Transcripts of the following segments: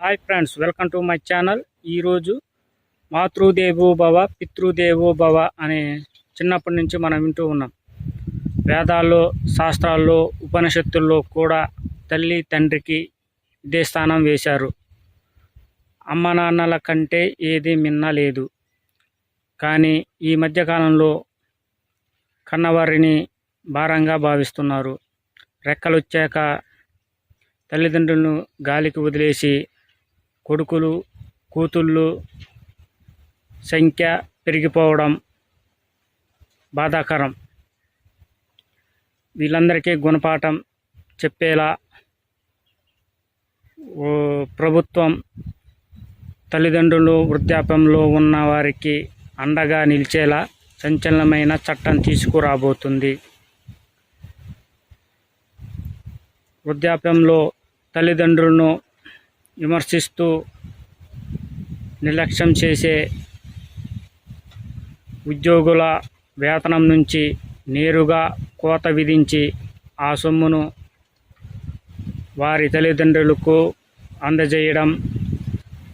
Hi friends, welcome to my channel. ఈరోజు మాతృదేవో భవ పితృదేవో భవ అనే చిన్నప్పటి నుంచి మనం వింటూ ఉన్నాం. వేదాల్లో, శాస్త్రాల్లో, ఉపనిషత్తుల్లో కూడా తల్లి తండ్రికి ఇదే స్థానం వేశారు. అమ్మ నాన్నల కంటే ఏది మిన్న లేదు. కానీ ఈ మధ్యకాలంలో కన్నవారిని భారంగా భావిస్తున్నారు. రెక్కలొచ్చాక తల్లిదండ్రులను గాలికి వదిలేసి కొడుకులు కూతుళ్ళు సంఖ్య పెరిగిపోవడం బాధాకరం. వీళ్ళందరికీ గుణపాఠం చెప్పేలా ప్రభుత్వం తల్లిదండ్రులు వృద్ధాప్యంలో ఉన్న వారికి అండగా నిలిచేలా సంచలనమైన చట్టం తీసుకురాబోతుంది. వృద్ధాప్యంలో తల్లిదండ్రులను విమర్శిస్తూ నిర్లక్ష్యం చేసే ఉద్యోగుల వేతనం నుంచి నేరుగా కోత విధించి ఆ సొమ్మును వారి తల్లిదండ్రులకు అందజేయడం,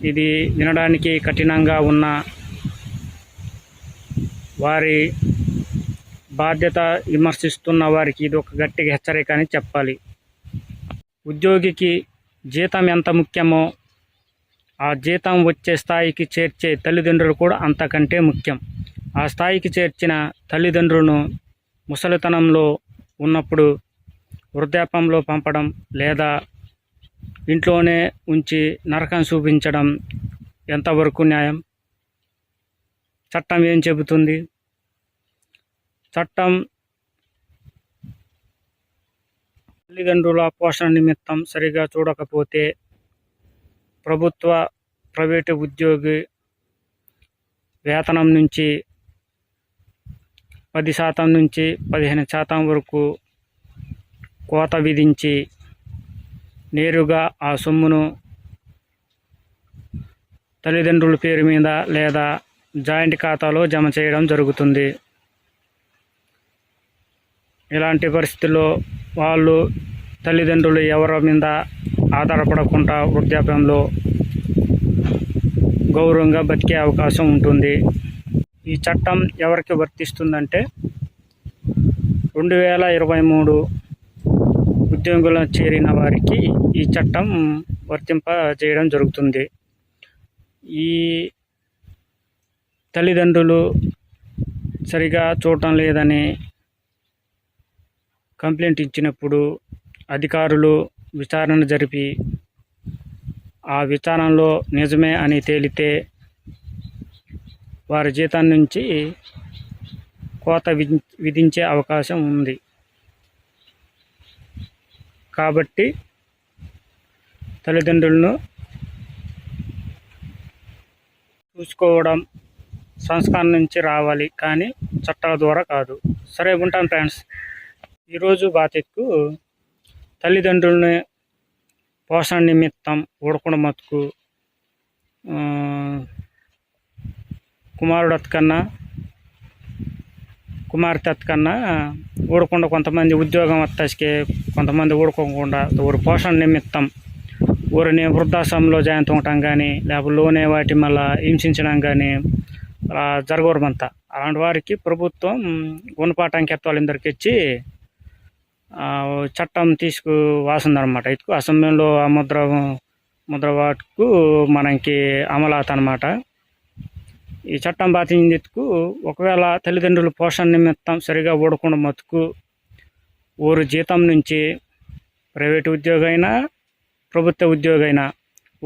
ఇది వినడానికి కఠినంగా ఉన్న వారి బాధ్యత విమర్శిస్తున్న వారికి ఇది ఒక గట్టిగా హెచ్చరిక అని చెప్పాలి. ఉద్యోగికి జీతం ఎంత ముఖ్యమో ఆ జీతం వచ్చే స్థాయికి చేర్చే తల్లిదండ్రులు కూడా అంతకంటే ముఖ్యం. ఆ స్థాయికి చేర్చిన తల్లిదండ్రులను ముసలితనంలో ఉన్నప్పుడు వృద్ధాప్యంలో పంపడం లేదా ఇంట్లోనే ఉంచి నరకం చూపించడం ఎంతవరకు న్యాయం? చట్టం ఏం చెబుతుంది? చట్టం తల్లిదండ్రుల పోషణ నిమిత్తం సరిగా చూడకపోతే ప్రభుత్వ, ప్రైవేటు ఉద్యోగి వేతనం నుంచి 10% నుంచి 15% వరకు కోత విధించి నేరుగా ఆ సొమ్మును తల్లిదండ్రుల పేరు మీద లేదా జాయింట్ ఖాతాలో జమ చేయడం జరుగుతుంది. ఇలాంటి పరిస్థితుల్లో వాళ్ళు తల్లిదండ్రులు ఎవరి మీద ఆధారపడకుండా వృద్ధాప్యంలో గౌరవంగా బతికే అవకాశం ఉంటుంది. ఈ చట్టం ఎవరికి వర్తిస్తుందంటే 2023 ఉద్యోగులు చేరిన వారికి ఈ చట్టం వర్తింపజేయడం జరుగుతుంది. ఈ తల్లిదండ్రులు సరిగా చూడటం లేదని కంప్లైంట్ ఇచ్చినప్పుడు అధికారులు విచారణ జరిపి ఆ విచారణలో నిజమే అని తేలితే వారి జీతం నుంచి కోత విధించే అవకాశం ఉంది. కాబట్టి తల్లిదండ్రులను చూసుకోవడం సంస్కారం నుంచి రావాలి, కానీ చట్టాల ద్వారా కాదు. సరే, ఉంటాను ఫ్రెండ్స్. ఈరోజు బాధ్యతకు తల్లిదండ్రులని పోషణ నిమిత్తం ఊడకుండా మతుకు కుమార్తె కన్నా ఊడకుండా కొంతమంది ఉద్యోగం వత్తస్కే, కొంతమంది ఊడుకోకుండా ఊరు పోషణ నిమిత్తం ఊరిని వృద్ధాశ్రమంలో జాయింట్ ఉండటం కానీ లేకపోతే లోనే వాటి మళ్ళీ హింసించడం కానీ అలా జరగకూడదంతా. అలాంటి వారికి ప్రభుత్వం గుణపాఠం వాళ్ళందరికీ ఇచ్చి చట్టం తీసుకువాసిందనమాట. ఇటుకు అసెంబ్లీలో ఆ ముద్ర వాటుకు మనకి అమలాత అనమాట. ఈ చట్టం బాధించేందుకు ఒకవేళ తల్లిదండ్రులు పోషణ నిమిత్తం సరిగా ఊడకుండా మతుకు ఊరు జీతం నుంచి ప్రైవేటు ఉద్యోగైనా ప్రభుత్వ ఉద్యోగైనా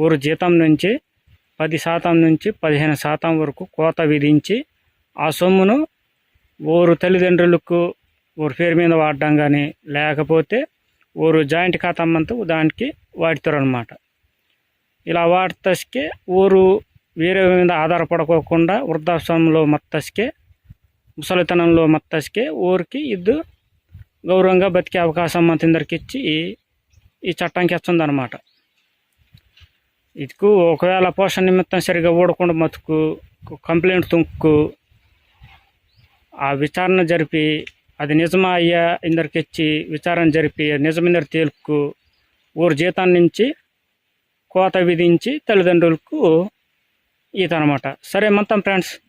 ఊరు జీతం నుంచి 10% నుంచి 15% వరకు కోత విధించి ఆ సొమ్మును ఊరు తల్లిదండ్రులకు ఊరు పేరు మీద వాడడం కానీ లేకపోతే ఊరు జాయింట్ ఖాతా అంతా దానికి వాడుతారు అనమాట. ఇలా వాడతస్కే ఊరు వేరే మీద ఆధారపడుకోకుండా వృద్ధాశ్రమంలో మత్తస్కే ముసలితనంలో మత్తస్కే ఊరికి ఇద్దు గౌరవంగా బతికే అవకాశం మందరికి ఇచ్చి ఈ చట్టానికి వస్తుందన్నమాట. ఇదికు ఒకవేళ పోషణ నిమిత్తం సరిగా ఊడకుండా మతుకు కంప్లైంట్ తుంకు ఆ విచారణ జరిపి అది నిజమా అయ్యా ఇందరికి ఇచ్చి విచారణ జరిపి నిజమిందరు తేలుకు ఊరు జీతం నుంచి కోత విధించి తల్లిదండ్రులకు ఈత అనమాట. సరే మొత్తం ఫ్రెండ్స్.